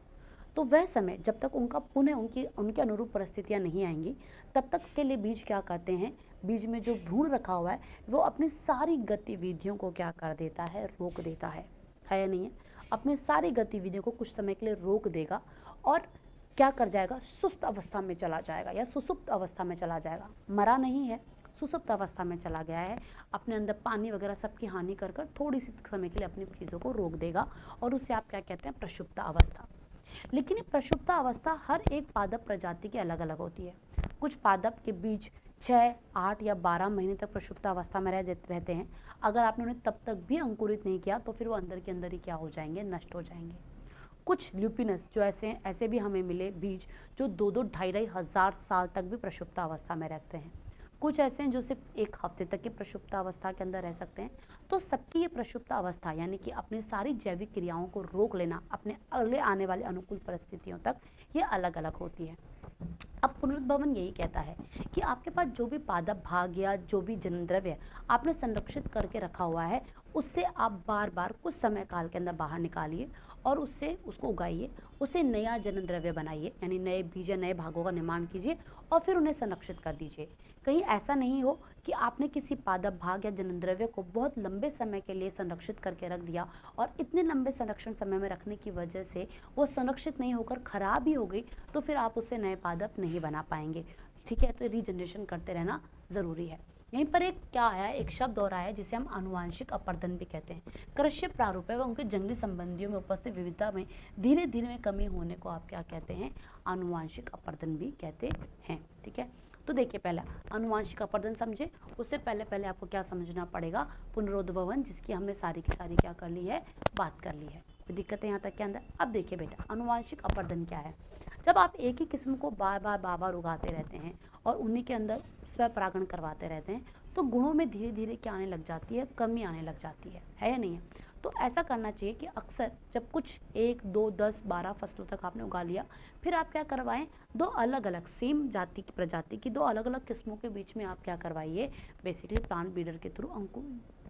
तो वह समय जब तक उनका पुनः उनके अनुरूप परिस्थितियां नहीं आएंगी तब तक के लिए बीज क्या करते हैं, बीज में जो भ्रूण रखा हुआ है वो अपनी सारी गतिविधियों को क्या कर देता है, रोक देता है या नहीं है, अपनी सारी गतिविधियों को कुछ समय के लिए रोक देगा और क्या कर जाएगा, सुस्त अवस्था में चला जाएगा या सुसुप्त अवस्था में चला जाएगा। मरा नहीं है, सुसुप्त अवस्था में चला गया है, अपने अंदर पानी वगैरह सबकी हानि कर कर थोड़ी सी समय के लिए अपनी चीज़ों को रोक देगा और उसे आप क्या कहते हैं, प्रक्षुप्त अवस्था। लेकिन ये प्रक्षुप्त अवस्था हर एक पादप प्रजाति की अलग अलग होती है। कुछ पादप के बीज 6, 8 या 12 महीने तक प्रक्षुप्त अवस्था में रहते हैं। अगर आपने उन्हें तब तक भी अंकुरित नहीं किया तो फिर वो अंदर के अंदर ही क्या हो जाएंगे, नष्ट हो जाएंगे। कुछ ल्यूपिनस जो ऐसे भी हमें मिले बीज जो 2-2, 2,500 हज़ार साल तक भी प्रक्षुप्त अवस्था में रहते हैं। कुछ ऐसे हैं जो सिर्फ 1 हफ्ते तक की प्रक्षुप्त अवस्था के अंदर रह सकते हैं। तो सबकी ये प्रक्षुप्त अवस्था यानी कि अपनी सारी जैविक क्रियाओं को रोक लेना अपने अगले आने वाले अनुकूल परिस्थितियों तक, ये अलग अलग होती है। अब पुनरुद्भवन यही कहता है कि आपके पास जो भी पादप भाग या जो भी जनन द्रव्य आपने संरक्षित करके रखा हुआ है उससे आप बार बार कुछ समय काल के अंदर बाहर निकालिए और उसको उगाइए, उसे नया जनन द्रव्य बनाइए, यानी नए बीज या नए भागों का निर्माण कीजिए और फिर उन्हें संरक्षित कर दीजिए। कहीं ऐसा नहीं हो कि आपने किसी पादप भाग या जनन द्रव्य को बहुत लंबे समय के लिए संरक्षित करके रख दिया और इतने लंबे संरक्षण समय में रखने की वजह से वो संरक्षित नहीं होकर खराब ही हो गई, तो फिर आप उससे नए पादप नहीं बना पाएंगे। ठीक है, तो रीजनरेशन करते रहना ज़रूरी है। यहीं पर एक क्या आया, एक शब्द और आया जिसे हम आनुवांशिक अपर्दन भी कहते हैं। कृषि प्रारूप है व उनके जंगली संबंधियों में उपस्थित विविधता में धीरे धीरे में कमी होने को आप क्या कहते हैं, आनुवांशिक अपर्दन भी कहते हैं। ठीक है, तो देखिए पहला आनुवांशिक अपर्दन समझे, उससे पहले आपको क्या समझना पड़ेगा, पुनरुद्भवन, जिसकी हमने सारी की सारी क्या कर ली है, बात कर ली है। कोई दिक्कत है यहाँ तक के अंदर। अब देखिए बेटा, आनुवांशिक अपर्दन क्या है। जब आप एक ही किस्म को बार बार उगाते रहते हैं और उन्हीं के अंदर स्वपरागण करवाते रहते हैं तो गुणों में धीरे धीरे क्या आने लग जाती है, कमी आने लग जाती है या नहीं है। तो ऐसा करना चाहिए कि अक्सर जब कुछ 1, 2, 10, 12 फसलों तक आपने उगा लिया, फिर आप क्या करवाएं, 2 अलग अलग सेम जाति की प्रजाति की 2 अलग अलग किस्मों के बीच में आप क्या करवाइए, बेसिकली प्लांट ब्रीडर के थ्रू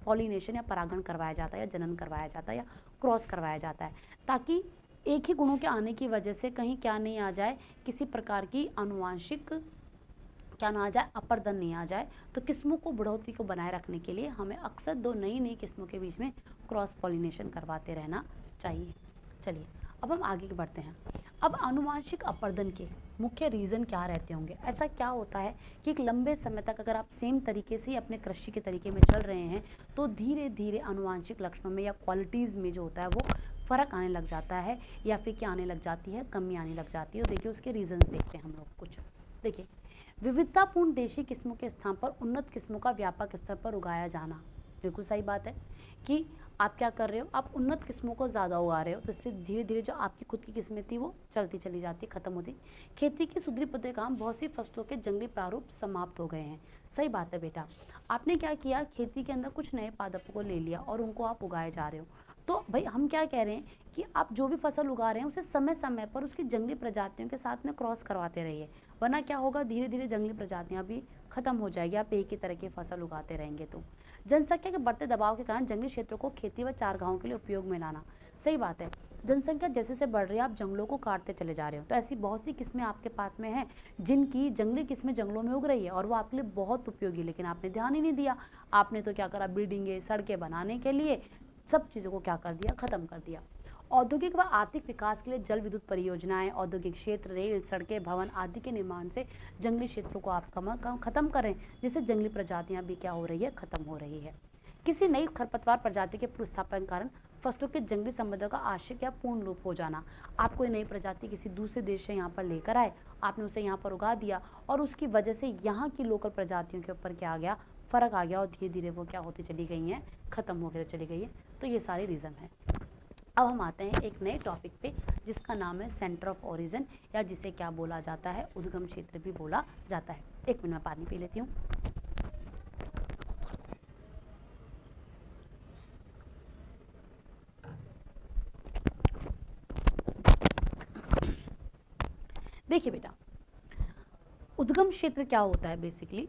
पॉलिनेशन या परागण करवाया जाता है या जनन करवाया जाता है या क्रॉस करवाया जाता है, ताकि एक ही गुणों के आने की वजह से कहीं क्या नहीं आ जाए, किसी प्रकार की आनुवांशिक क्या ना आ जाए, अपर्दन नहीं आ जाए। तो किस्मों को बढ़ोतरी को बनाए रखने के लिए हमें अक्सर दो नई नई किस्मों के बीच में क्रॉस पॉलिनेशन करवाते रहना चाहिए। चलिए अब हम आगे बढ़ते हैं। अब आनुवांशिक अपर्दन के मुख्य रीज़न क्या रहते होंगे? ऐसा क्या होता है कि एक लंबे समय तक अगर आप सेम तरीके से ही अपने कृषि के तरीके में चल रहे हैं तो धीरे धीरे आनुवांशिक लक्षणों में या क्वालिटीज़ में जो होता है वो फ़र्क आने लग जाता है, या फिर क्या आने लग जाती है, कमी आने लग जाती है। और देखिए उसके रीजंस देखते हैं हम लोग कुछ। देखिए, विविधतापूर्ण देशी किस्मों के स्थान पर उन्नत किस्मों का व्यापक स्तर पर उगाया जाना। बिल्कुल सही बात है कि आप क्या कर रहे हो, आप उन्नत किस्मों को ज़्यादा उगा रहे हो, तो इससे धीरे धीरे जो आपकी खुद की किस्में थी वो चलती चली जाती, खत्म होती। खेती की सुधरी पद्धति काम बहुत सी फसलों के जंगली प्रारूप समाप्त हो गए हैं। सही बात है बेटा, आपने क्या किया, खेती के अंदर कुछ नए पादपों को ले लिया और उनको आप उगाए जा रहे हो। तो भाई हम क्या कह रहे हैं कि आप जो भी फसल उगा रहे हैं उसे समय समय पर उसकी जंगली प्रजातियों के साथ में क्रॉस करवाते रहिए, वरना क्या होगा, धीरे धीरे जंगली प्रजातियां भी खत्म हो जाएगी, आप एक ही तरह की फसल उगाते रहेंगे। तो जनसंख्या के बढ़ते दबाव के कारण जंगली क्षेत्रों को खेती व चारगाहों के लिए उपयोग में लाना। सही बात है, जनसंख्या जैसे जैसे बढ़ रही है आप जंगलों को काटते चले जा रहे हो, तो ऐसी बहुत सी किस्में आपके पास में हैं जिनकी जंगली किस्में जंगलों में उग रही है और वो आपके लिए बहुत उपयोगी, लेकिन आपने ध्यान ही नहीं दिया। आपने तो क्या करा, बिल्डिंगें सड़कें बनाने के लिए सब चीज़ों को क्या कर दिया, ख़त्म कर दिया। औद्योगिक व आर्थिक विकास के लिए जल विद्युत परियोजनाएं, औद्योगिक क्षेत्र, रेल, सड़कें, भवन आदि के निर्माण से जंगली क्षेत्रों को आप खत्म करें, जिससे जंगली प्रजातियां भी क्या हो रही है, खत्म हो रही है। किसी नई खरपतवार प्रजाति के पुनर्स्थापन के कारण फसलों के जंगली संबंधों का आंशिक या पूर्ण लोप हो जाना। आप कोई नई प्रजाति किसी दूसरे देश से यहाँ पर लेकर आए, आपने उसे यहाँ पर उगा दिया और उसकी वजह से यहाँ की लोकल प्रजातियों के ऊपर क्या आ गया, फ़र्क आ गया और धीरे धीरे वो क्या होती चली गई हैं, ख़त्म हो चली गई है। तो ये सारे रीज़न है। अब हम आते हैं एक नए टॉपिक पे जिसका नाम है सेंटर ऑफ ओरिजिन, या जिसे क्या बोला जाता है, उद्गम क्षेत्र भी बोला जाता है। एक मिनट में पानी पी लेती हूँ। देखिए बेटा, उद्गम क्षेत्र क्या होता है, बेसिकली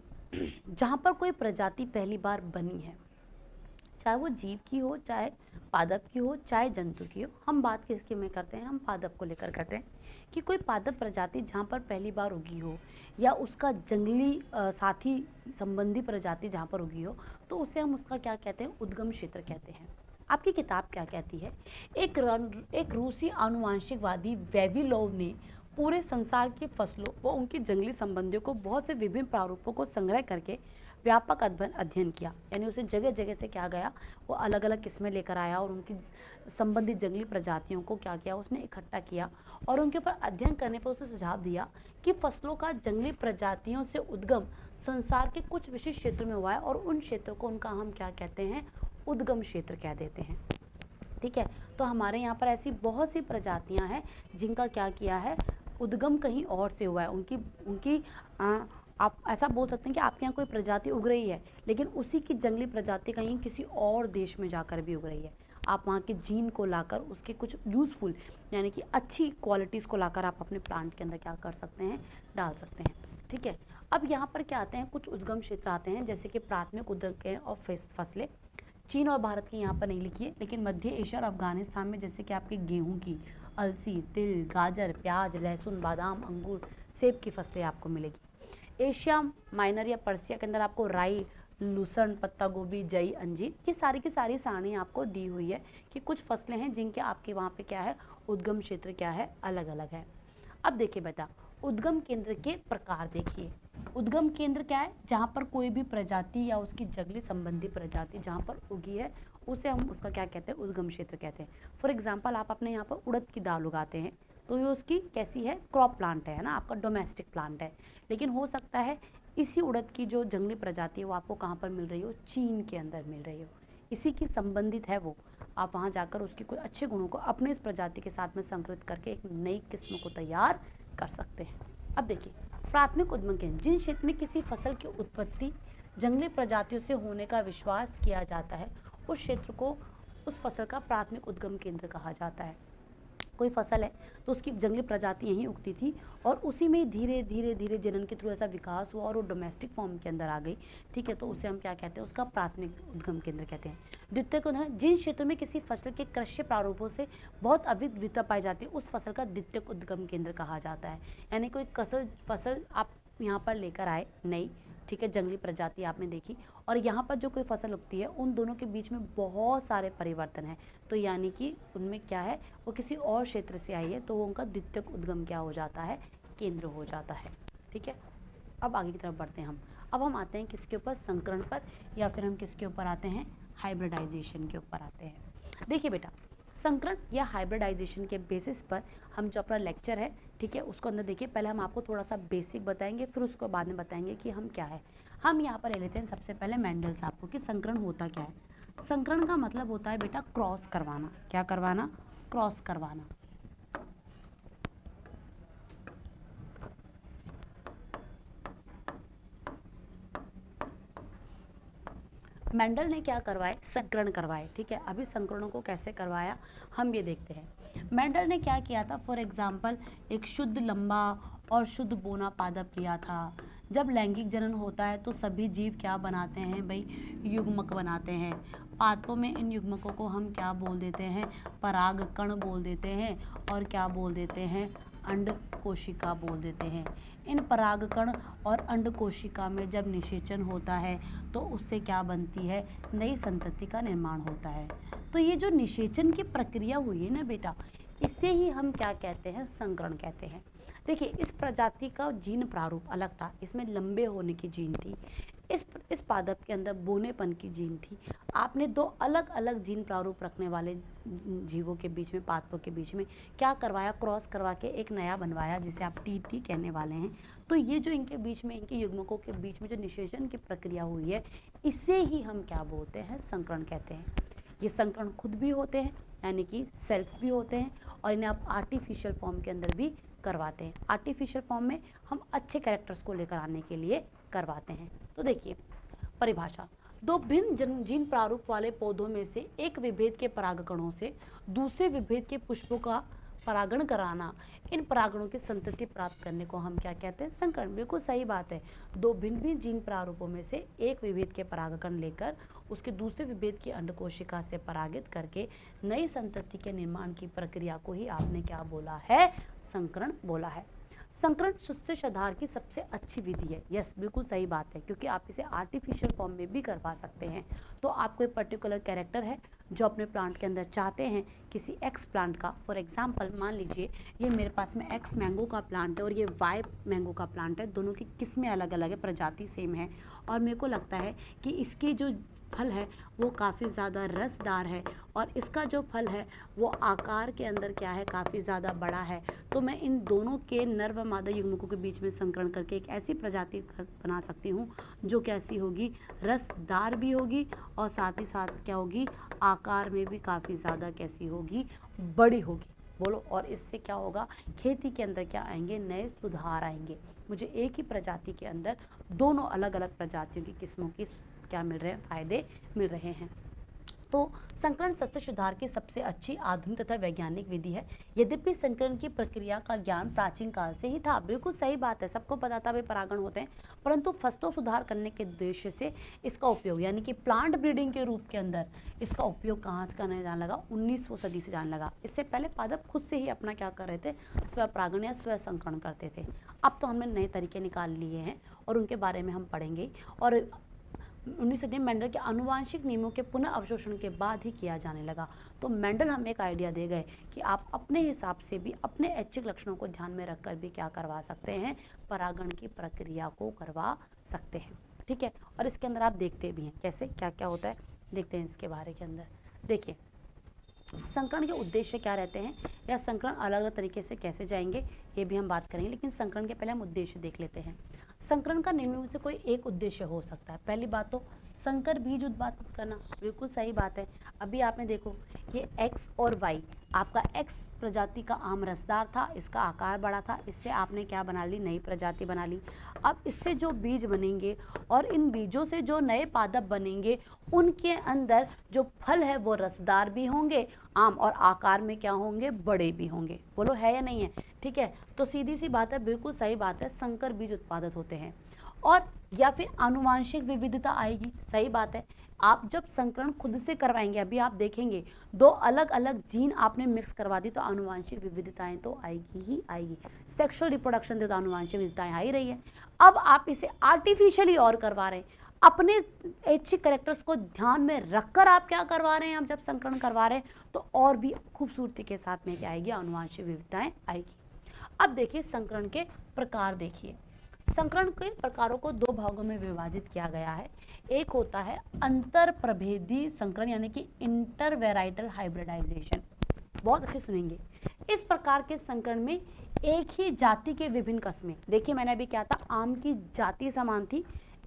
जहाँ पर कोई प्रजाति पहली बार बनी है, चाहे वो जीव की हो, चाहे पादप की हो, चाहे जंतु की हो। हम बात किसके में करते हैं, हम पादप को लेकर करते हैं कि कोई पादप प्रजाति जहाँ पर पहली बार उगी हो या उसका जंगली साथी संबंधी प्रजाति जहाँ पर उगी हो, तो उसे हम उसका क्या कहते हैं, उद्गम क्षेत्र कहते हैं। आपकी किताब क्या कहती है, एक रूसी आनुवांशिकवादी वेविलोव ने पूरे संसार की फसलों व उनकी जंगली संबंधियों को बहुत से विभिन्न प्रारूपों को संग्रह करके व्यापक अध्ययन किया। यानी उसे जगह जगह से क्या गया, वो अलग अलग किस्में लेकर आया और उनकी संबंधित जंगली प्रजातियों को क्या किया, उसने इकट्ठा किया और उनके ऊपर अध्ययन करने पर उसे सुझाव दिया कि फसलों का जंगली प्रजातियों से उद्गम संसार के कुछ विशिष्ट क्षेत्रों में हुआ है और उन क्षेत्रों को उनका हम क्या कहते हैं, उद्गम क्षेत्र कह देते हैं। ठीक है, तो हमारे यहाँ पर ऐसी बहुत सी प्रजातियाँ हैं जिनका क्या किया है, उद्गम कहीं और से हुआ है। उनकी आप ऐसा बोल सकते हैं कि आपके यहाँ कोई प्रजाति उग रही है, लेकिन उसी की जंगली प्रजाति कहीं किसी और देश में जाकर भी उग रही है। आप वहाँ के जीन को लाकर उसके कुछ यूज़फुल यानी कि अच्छी क्वालिटीज़ को लाकर आप अपने प्लांट के अंदर क्या कर सकते हैं, डाल सकते हैं। ठीक है, अब यहाँ पर क्या आते हैं, कुछ उद्गम क्षेत्र आते हैं जैसे कि प्राथमिक उद्गम और फसलें। चीन और भारत की यहाँ पर नहीं लिखी है, लेकिन मध्य एशिया और अफगानिस्तान में जैसे कि आपके गेहूं की, अलसी, तिल, गाजर, प्याज, लहसुन, बादाम, अंगूर, सेब की फसलें आपको मिलेगी। एशिया माइनर या पर्सिया के अंदर आपको राई, लूसर्न, पत्ता गोभी, जई, अंजीर, ये सारी की सारी सारणी आपको दी हुई है कि कुछ फसलें हैं जिनके आपके वहाँ पे क्या है, उद्गम क्षेत्र क्या है, अलग अलग है। अब देखिए बेटा, उद्गम केंद्र के प्रकार देखिए। उद्गम केंद्र क्या है, जहाँ पर कोई भी प्रजाति या उसकी जंगली संबंधी प्रजाति जहाँ पर उगी है उसे हम उसका क्या कहते हैं, उद्गम क्षेत्र कहते हैं। फॉर एग्जांपल आप अपने यहाँ पर उड़द की दाल उगाते हैं तो ये उसकी कैसी है, क्रॉप प्लांट है ना, आपका डोमेस्टिक प्लांट है। लेकिन हो सकता है इसी उड़द की जो जंगली प्रजाति है वो आपको कहाँ पर मिल रही हो, चीन के अंदर मिल रही हो, इसी की संबंधित है वो। आप वहाँ जाकर उसके कुछ अच्छे गुणों को अपने इस प्रजाति के साथ में संकलित करके एक नई किस्म को तैयार कर सकते हैं। अब देखिए, प्राथमिक उद्गम केंद्र, जिन क्षेत्र में किसी फसल की उत्पत्ति जंगली प्रजातियों से होने का विश्वास किया जाता है उस क्षेत्र को, उस फसल का प्राथमिक उद्गम केंद्र कहा जाता है। कोई फसल है तो उसकी जंगली प्रजाति यहीं उगती थी और उसी में ही धीरे धीरे धीरे जनन के थ्रू ऐसा विकास हुआ और वो डोमेस्टिक फॉर्म के अंदर आ गई, ठीक है। तो उसे हम क्या कहते हैं, उसका प्राथमिक उद्गम केंद्र कहते हैं। द्वितीयक उद्गम, जिन क्षेत्रों में किसी फसल के कृषि प्रारूपों से बहुत अधिक विविधता पाई जाती है उस फसल का द्वितीयक उद्गम केंद्र कहा जाता है। यानी कोई फसल आप यहाँ पर लेकर आए नई, ठीक है, जंगली प्रजाति आपने देखी और यहाँ पर जो कोई फसल उगती है उन दोनों के बीच में बहुत सारे परिवर्तन हैं, तो यानी कि उनमें क्या है, वो किसी और क्षेत्र से आई है तो वो उनका द्वितीयक उद्गम क्या हो जाता है, केंद्र हो जाता है, ठीक है। अब आगे की तरफ बढ़ते हैं हम। अब हम आते हैं किसके ऊपर, संकरण पर, या फिर हम किसके ऊपर आते हैं, हाइब्रिडाइजेशन के ऊपर आते हैं। देखिए बेटा, संकरण या हाइब्रिडाइजेशन के बेसिस पर हम जो अपना लेक्चर है, ठीक है, उसको अंदर देखिए। पहले हम आपको थोड़ा सा बेसिक बताएंगे, फिर उसको बाद में बताएंगे कि हम क्या है। हम यहाँ पर ले लेते हैं सबसे पहले मेंडल साहब को कि संकरण होता क्या है। संकरण का मतलब होता है बेटा क्रॉस करवाना। क्या करवाना, क्रॉस करवाना। मेंडल ने क्या करवाए, संकरण करवाए, ठीक है। अभी संकरणों को कैसे करवाया हम ये देखते हैं। मेंडल ने क्या किया था, फॉर एग्जाम्पल एक शुद्ध लंबा और शुद्ध बोना पादप लिया था। जब लैंगिक जनन होता है तो सभी जीव क्या बनाते हैं भाई, युग्मक बनाते हैं। पादपों में इन युग्मकों को हम क्या बोल देते हैं, परागकण बोल देते हैं और क्या बोल देते हैं, अंड कोशिका बोल देते हैं। इन परागकण और अंड कोशिका में जब निषेचन होता है तो उससे क्या बनती है, नई संतति का निर्माण होता है। तो ये जो निषेचन की प्रक्रिया हुई है ना बेटा, इसे ही हम क्या कहते हैं, संकरण कहते हैं। देखिए, इस प्रजाति का जीन प्रारूप अलग था, इसमें लंबे होने की जीन थी, इस पादप के अंदर बोनेपन की जीन थी। आपने दो अलग अलग जीन प्रारूप रखने वाले जीवों के बीच में, पादपों के बीच में क्या करवाया, क्रॉस करवा के एक नया बनवाया जिसे आप टीटी कहने वाले हैं। तो ये जो इनके बीच में, इनके युग्मकों के बीच में जो निषेचन की प्रक्रिया हुई है, इसे ही हम क्या बोलते हैं, संकरण कहते हैं। ये संकरण खुद भी होते हैं, यानी कि सेल्फ भी होते हैं, और इन्हें आप आर्टिफिशियल फॉर्म के अंदर भी करवाते हैं। आर्टिफिशियल फॉर्म में हम अच्छे कैरेक्टर्स को लेकर आने के लिए करवाते हैं। तो देखिए परिभाषा, दो भिन्न जीन प्रारूप वाले पौधों में से एक विभेद के परागकणों से दूसरे विभेद के पुष्पों का परागण कराना, इन परागणों की संतति प्राप्त करने को हम क्या कहते हैं, संकरण। बिल्कुल सही बात है, दो भिन्न भिन्न जीन प्रारूपों में से एक विभेद के परागकण लेकर उसके दूसरे विभेद की अंड कोशिका से परागित करके नई संतति के निर्माण की प्रक्रिया को ही आपने क्या बोला है, संकरण बोला है। संकरण शुष्क आधार की सबसे अच्छी विधि है। यस, बिल्कुल सही बात है, क्योंकि आप इसे आर्टिफिशियल फॉर्म में भी करवा सकते हैं। तो आप कोई पर्टिकुलर कैरेक्टर है जो अपने प्लांट के अंदर चाहते हैं, किसी एक्स प्लांट का, फॉर एग्जांपल मान लीजिए ये मेरे पास में एक्स मैंगो का प्लांट है और ये वाई मैंगो का प्लांट है, दोनों की किस्में अलग अलग है, प्रजाति सेम है, और मेरे को लगता है कि इसके जो फल है वो काफ़ी ज़्यादा रसदार है और इसका जो फल है वो आकार के अंदर क्या है, काफ़ी ज़्यादा बड़ा है। तो मैं इन दोनों के नर व मादा युग्मकों के बीच में संकरण करके एक ऐसी प्रजाति बना सकती हूँ जो कैसी होगी, रसदार भी होगी और साथ ही साथ क्या होगी, आकार में भी काफ़ी ज़्यादा कैसी होगी, बड़ी होगी। बोलो, और इससे क्या होगा, खेती के अंदर क्या आएंगे, नए सुधार आएंगे। मुझे एक ही प्रजाति के अंदर दोनों अलग अलग प्रजातियों की किस्मों की क्या मिल रहे हैं, फायदे मिल रहे हैं। तो संकरण सस्य सुधार की सबसे अच्छी आधुनिक तथा वैज्ञानिक विधि है। यद्यपि संकरण की प्रक्रिया का ज्ञान प्राचीन काल से ही था, बिल्कुल सही बात है, सबको पता था भाई परागण होते हैं, परंतु फसलों सुधार करने के उद्देश्य से इसका उपयोग यानी कि प्लांट ब्रीडिंग के रूप के अंदर इसका उपयोग कहाँ से करने जाने लगा, 19वीं सदी से जाने लगा। इससे पहले पादप खुद से ही अपना क्या कर रहे थे, स्व परागण या स्व संकरण करते थे। अब तो हमने नए तरीके निकाल लिए हैं और उनके बारे में हम पढ़ेंगे। और 19वीं सदी में मेंडल के आनुवांशिक नियमों के पुनः अवशोषण के बाद ही किया जाने लगा। तो मेंडल हमें एक आइडिया दे गए कि आप अपने हिसाब से भी अपने ऐच्छिक लक्षणों को ध्यान में रखकर भी क्या करवा सकते हैं, परागण की प्रक्रिया को करवा सकते हैं। ठीक है, और इसके अंदर आप देखते भी हैं कैसे क्या क्या होता है, देखते हैं इसके बारे के अंदर। देखिए संकरण के उद्देश्य क्या रहते हैं या संकरण अलग अलग तरीके से कैसे जाएंगे ये भी हम बात करेंगे, लेकिन संकरण के पहले हम उद्देश्य देख लेते हैं। संकरण का निम्न में से कोई एक उद्देश्य हो सकता है। पहली बात तो संकर बीज उत्पादित करना, बिल्कुल सही बात है। अभी आपने देखो ये एक्स और वाई, आपका एक्स प्रजाति का आम रसदार था, इसका आकार बड़ा था, इससे आपने क्या बना ली, नई प्रजाति बना ली। अब इससे जो बीज बनेंगे और इन बीजों से जो नए पादप बनेंगे, उनके अंदर जो फल है वो रसदार भी होंगे आम, और आकार में क्या होंगे, बड़े भी होंगे। बोलो है या नहीं है? ठीक है, तो सीधी सी बात है, बिल्कुल सही बात है, संकर बीज उत्पादित होते हैं। और या फिर आनुवांशिक विविधता आएगी, सही बात है। आप जब संकरण खुद से करवाएंगे, अभी आप देखेंगे दो अलग अलग जीन आपने मिक्स करवा दी, तो आनुवांशिक विविधताएं तो आएगी ही आएगी। सेक्सुअल रिप्रोडक्शन से तो आनुवांशिक विविधताएं आ ही रही है। अब आप इसे आर्टिफिशियली और करवा रहे हैं, अपने ऐच्छिक कैरेक्टर्स को ध्यान में रखकर आप क्या करवा रहे हैं, आप जब संकरण करवा रहे हैं तो और भी खूबसूरती के साथ में क्या आएगी, आनुवांशिक विविधताएं आएगी। अब देखिए संकरण के प्रकार, देखिए संकरण के प्रकारों को दो भागों में विभाजित किया गया है। एक होता है अंतर प्रभेदी संकरण, यानी कि इंटर वेराइटल हाइब्रिडाइजेशन। बहुत अच्छे सुनेंगे। इस प्रकार के संकरण में एक ही जाति के विभिन्न किस्में, देखिए मैंने अभी क्या था, आम की जाति समान थी,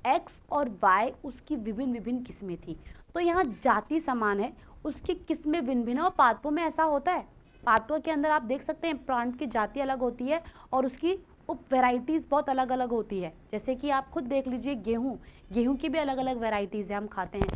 एक्स और वाई उसकी विभिन्न विभिन्न किस्में थी। तो यहाँ जाति समान है, उसकी किस्में भिन्न भिन्न, और पादपों में ऐसा होता है, पादपों के अंदर आप देख सकते हैं प्लांट की जाति अलग होती है और उसकी उप वेराइटीज़ बहुत अलग अलग होती है। जैसे कि आप खुद देख लीजिए गेहूं की भी अलग अलग वेराइटीज़ है, हम खाते हैं।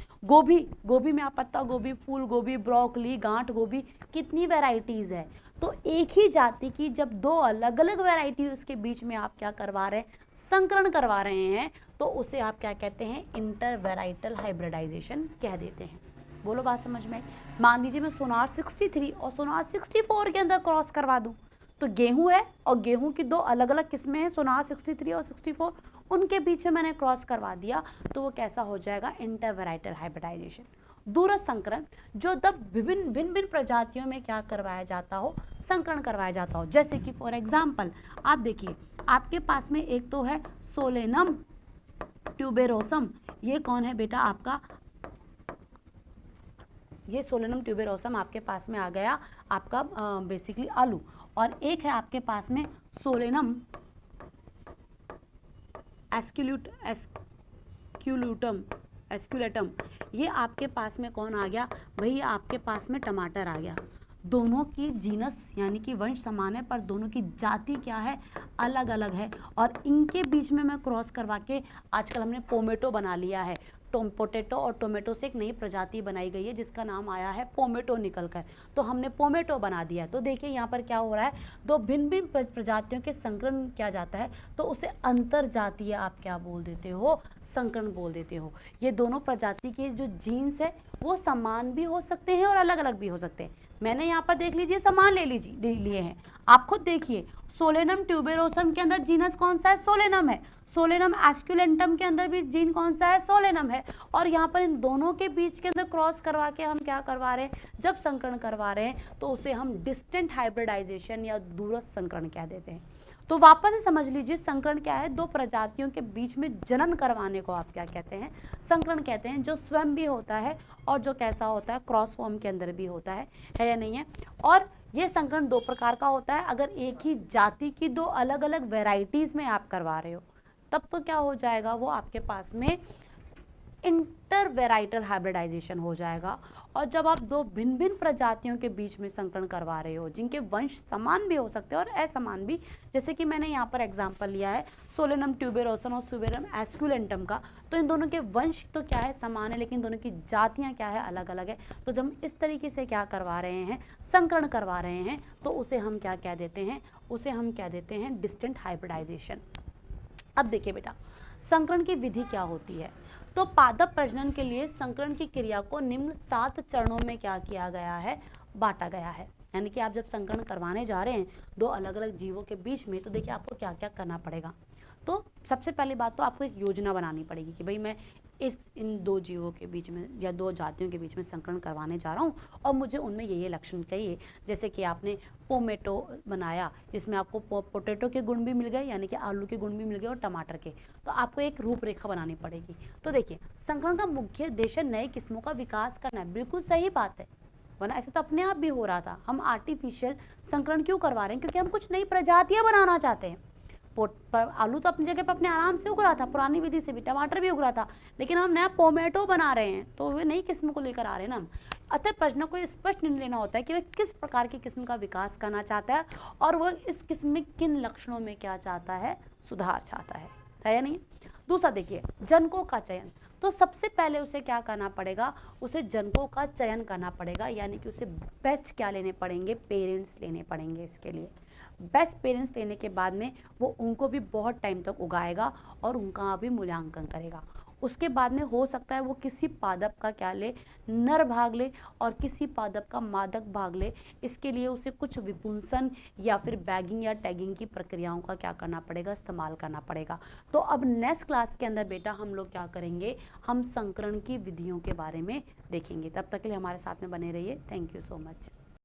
गोभी में आप पत्ता गोभी, फूल गोभी, ब्रोकली, गांठ गोभी, कितनी वेराइटीज़ है। तो एक ही जाति की जब दो अलग अलग वेराइटी उसके बीच में आप क्या करवा रहे हैं, संकरण करवा रहे हैं, तो उसे आप क्या कहते हैं, इंटर वेराइटल हाइब्रिडाइजेशन कह देते हैं। बोलो बात समझ में? मान लीजिए मैं सोनार 63 और सोनार 64 के अंदर क्रॉस करवा दूं, तो गेहूं है और गेहूं की दो अलग अलग किस्में हैं, सोनार 63 और 64, उनके बीच में मैंने क्रॉस करवा दिया, तो वो कैसा हो जाएगा, इंटर वेराइटल हाइब्रिडाइजेशन। दूरस्थ संकरण, जो तब भिन्न भिन्न प्रजातियों में क्या करवाया जाता हो, संकरण करवाया जाता हो। जैसे कि फॉर एग्जाम्पल आप देखिए, आपके पास में एक तो है सोलेनम ट्यूबेरोसम, ये कौन है बेटा आपका, ये सोलेनम ट्यूबेरोसम आपके पास में आ गया आपका बेसिकली आलू। और एक है आपके पास में सोलेनम एस्क्यूलेटम, ये आपके पास में कौन आ गया भाई, आपके पास में टमाटर आ गया। दोनों की जीनस यानी कि वंश समान है, पर दोनों की जाति क्या है, अलग अलग है। और इनके बीच में मैं क्रॉस करवा के आजकल हमने पोमेटो बना लिया है। पोटैटो और टोमेटो से एक नई प्रजाति बनाई गई है जिसका नाम आया है पोमेटो निकलकर, तो हमने पोमेटो बना दिया। तो देखिए यहाँ पर क्या हो रहा है, दो भिन्न भिन्न प्रजातियों के संकरण किया जाता है, तो उसे अंतर जातीय आप क्या बोल देते हो, संकरण बोल देते हो। ये दोनों प्रजाति के जो जीन्स है वो समान भी हो सकते हैं और अलग अलग भी हो सकते हैं। मैंने यहाँ पर देख लीजिए समान ले लिए हैं, आप खुद देखिए। सोलेनम ट्यूबेरोसम के अंदर जीनस कौन सा है, सोलेनम है। सोलेनम एस्क्यूलेंटम के अंदर भी जीन कौन सा है, सोलेनम है। और यहाँ पर इन दोनों के बीच के अंदर क्रॉस करवा के हम क्या करवा रहे हैं, जब संकरण करवा रहे हैं तो उसे हम डिस्टेंट हाइब्रिडाइजेशन या दूरस्थ संकरण कह देते हैं। तो वापस से समझ लीजिए, संकरण क्या है, दो प्रजातियों के बीच में जनन करवाने को आप क्या कहते हैं, संकरण कहते हैं, जो स्वयं भी होता है और जो कैसा होता है, क्रॉस फॉर्म के अंदर भी होता है या नहीं है। और ये संकरण दो प्रकार का होता है, अगर एक ही जाति की दो अलग अलग वेराइटीज में आप करवा रहे हो तब तो क्या हो जाएगा, वो आपके पास में इंटर वेराइटल हाइब्रिडाइजेशन हो जाएगा। और जब आप दो भिन्न भिन्न प्रजातियों के बीच में संकरण करवा रहे हो जिनके वंश समान भी हो सकते हैं और असमान भी, जैसे कि मैंने यहाँ पर एग्जांपल लिया है सोलेनम ट्यूबेरोसम और सोलेनम एस्क्यूलेंटम का, तो इन दोनों के वंश तो क्या है, समान है, लेकिन दोनों की जातियाँ क्या है, अलग अलग है। तो जब हम इस तरीके से क्या करवा रहे हैं, संकरण करवा रहे हैं, तो उसे हम क्या कह देते हैं, उसे हम कह देते हैं डिस्टेंट हाइब्रिडाइजेशन। अब देखिए बेटा, संकरण की विधि क्या होती है, तो पादप प्रजनन के लिए संकरण की क्रिया को निम्न 7 चरणों में क्या किया गया है, बांटा गया है। यानी कि आप जब संकरण करवाने जा रहे हैं दो अलग अलग जीवों के बीच में, तो देखिए आपको क्या क्या करना पड़ेगा। तो सबसे पहली बात तो आपको एक योजना बनानी पड़ेगी कि भाई मैं इन दो जीवों के बीच में या दो जातियों के बीच में संकरण करवाने जा रहा हूँ और मुझे उनमें ये लक्षण चाहिए। जैसे कि आपने पोमेटो बनाया जिसमें आपको पोटैटो के गुण भी मिल गए, यानी कि आलू के गुण भी मिल गए और टमाटर के, तो आपको एक रूपरेखा बनानी पड़ेगी। तो देखिए, संकरण का मुख्य उद्देश्य नए किस्मों का विकास करना है। बिल्कुल सही बात है, वरना ऐसे तो अपने आप भी हो रहा था। हम आर्टिफिशियल संकरण क्यों करवा रहे हैं, क्योंकि हम कुछ नई प्रजातियां बनाना चाहते हैं। आलू तो अपनी जगह पर अपने आराम से उग रहा था, पुरानी विधि से भी टमाटर भी उग रहा था, लेकिन हम नया टोमेटो बना रहे हैं तो वे नई किस्म को लेकर आ रहे हैं ना। अतः प्रश्न को स्पष्ट निर्णय लेना होता है कि वह किस प्रकार की किस्म का विकास करना चाहता है और वह इस किस्म में किन लक्षणों में क्या चाहता है, सुधार चाहता है या नहीं। दूसरा देखिए, जनकों का चयन। तो सबसे पहले उसे क्या करना पड़ेगा, उसे जनकों का चयन करना पड़ेगा, यानी कि उसे बेस्ट क्या लेने पड़ेंगे, पेरेंट्स लेने पड़ेंगे। इसके लिए बेस्ट पेरेंट्स लेने के बाद में वो उनको भी बहुत टाइम तक उगाएगा और उनका भी मूल्यांकन करेगा। उसके बाद में हो सकता है वो किसी पादप का क्या ले, नर भाग ले और किसी पादप का मादक भाग ले। इसके लिए उसे कुछ विपुंसन या फिर बैगिंग या टैगिंग की प्रक्रियाओं का क्या करना पड़ेगा, इस्तेमाल करना पड़ेगा। तो अब नेक्स्ट क्लास के अंदर बेटा हम लोग क्या करेंगे, हम संकरण की विधियों के बारे में देखेंगे। तब तक के लिए हमारे साथ में बने रहिए। Thank you so much.